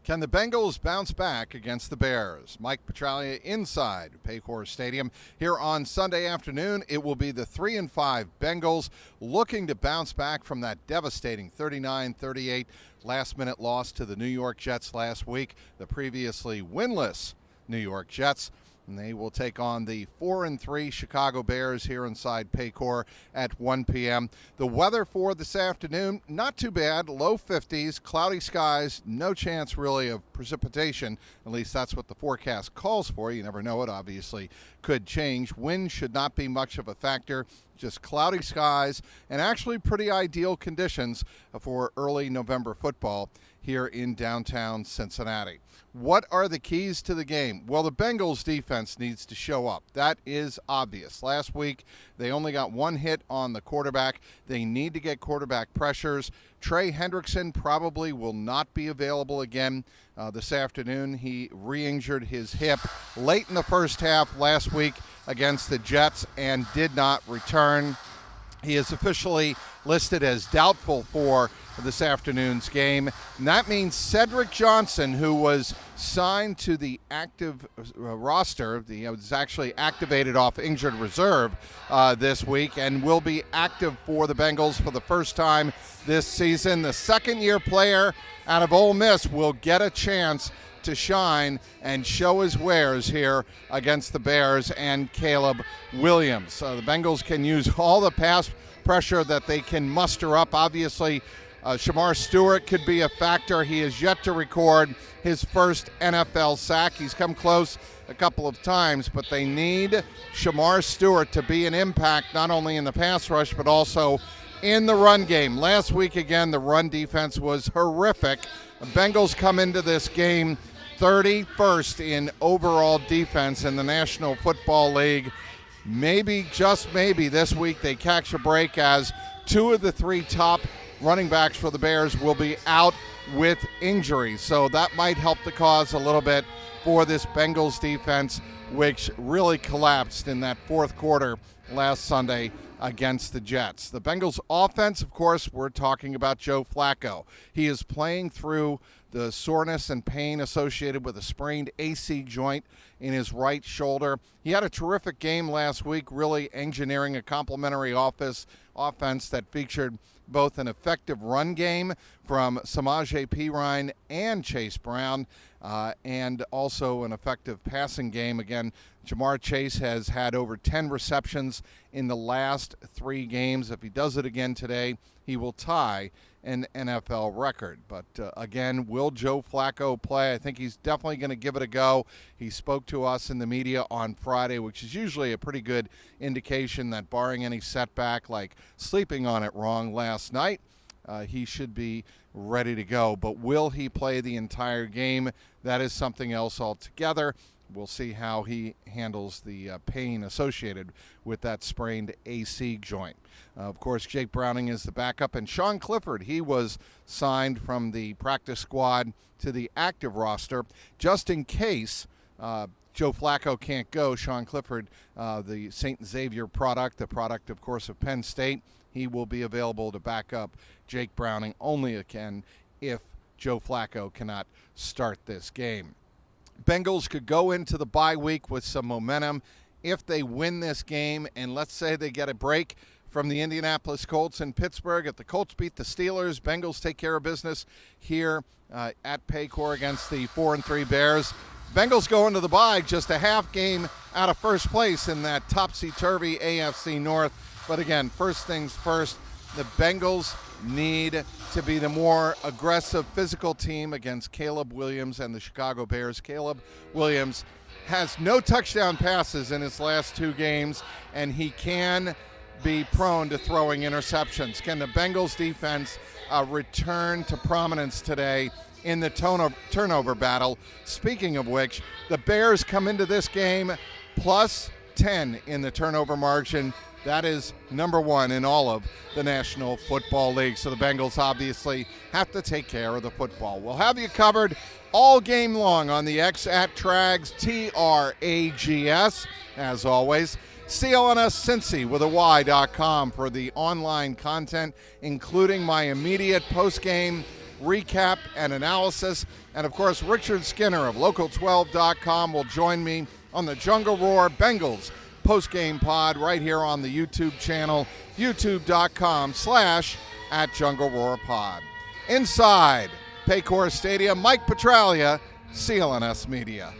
Can the Bengals bounce back against the Bears? Mike Petraglia inside Paycor Stadium here on Sunday afternoon. It will be the 3-5 Bengals looking to bounce back from that devastating 39-38 last-minute loss to the New York Jets last week, the previously winless New York Jets. And they will take on the 4-3 Chicago Bears here inside Paycor at 1 p.m. The weather for this afternoon, not too bad. Low 50s, cloudy skies, no chance really of precipitation. At least that's what the forecast calls for. You never know, it obviously could change. Wind should not be much of a factor. Just cloudy skies and actually pretty ideal conditions for early November football here in downtown Cincinnati. What are the keys to the game? Well, the Bengals defense needs to show up. That is obvious. Last week, they only got one hit on the quarterback. They need to get quarterback pressures. Trey Hendrickson probably will not be available again this afternoon. He re-injured his hip late in the first half last week against the Jets and did not return. He is officially listed as doubtful for this afternoon's game. And that means Cedric Johnson, who was signed to the active roster, was actually activated off injured reserve this week and will be active for the Bengals for the first time this season. The second-year player out of Ole Miss will get a chance to shine and show his wares here against the Bears and Caleb Williams. The Bengals can use all the pass pressure that they can muster up. Obviously, Shamar Stewart could be a factor. He is yet to record his first NFL sack. He's come close a couple of times, but they need Shamar Stewart to be an impact not only in the pass rush but also in the run game. Last week, again, the run defense was horrific. The Bengals come into this game 31st in overall defense in the National Football League. Maybe, just maybe, this week they catch a break as two of the three top running backs for the Bears will be out with injuries. So that might help the cause a little bit for this Bengals defense, which really collapsed in that fourth quarter last Sunday against the Jets. The Bengals offense, of course, we're talking about Joe Flacco. He is playing through the soreness and pain associated with a sprained AC joint in his right shoulder. He had a terrific game last week, really engineering a complementary offense that featured both an effective run game from Samaje Perine and Chase Brown, and also an effective passing game. Again, Jamar Chase has had over 10 receptions in the last 3 games. If he does it again today, he will tie an NFL record. But again, will Joe Flacco play? I think he's definitely going to give it a go. He spoke to us in the media on Friday, which is usually a pretty good indication that barring any setback like sleeping on it wrong last night, he should be ready to go. But will he play the entire game? That is something else altogether. We'll see how he handles the pain associated with that sprained AC joint. Of course, Jake Browning is the backup, and Sean Clifford, he was signed from the practice squad to the active roster just in case Joe Flacco can't go. Sean Clifford, the St. Xavier product, the product, of course, of Penn State, he will be available to back up Jake Browning only again if Joe Flacco cannot start this game. Bengals could go into the bye week with some momentum if they win this game, and let's say they get a break from the Indianapolis Colts in Pittsburgh. If the Colts beat the Steelers, Bengals take care of business here at Paycor against the 4-3 Bears. Bengals go into the bye just a half game out of first place in that topsy-turvy AFC North. But again, first things first, the Bengals need to be the more aggressive physical team against Caleb Williams and the Chicago Bears. Caleb Williams has no touchdown passes in his last 2 games, and he can be prone to throwing interceptions. Can the Bengals defense return to prominence today in the turnover battle? Speaking of which, the Bears come into this game plus 10 in the turnover margin. That is number 1 in all of the National Football League. So the Bengals obviously have to take care of the football. We'll have you covered all game long on the X at Trags, TRAGS, as always. CLNS Cincy with a Y.com for the online content, including my immediate post-game recap and analysis. And, of course, Richard Skinner of Local12.com will join me on the Jungle Roar Bengals postgame pod right here on the YouTube channel, youtube.com/@JungleRoarPod. Inside Paycor Stadium, Mike Petraglia, CLNS Media.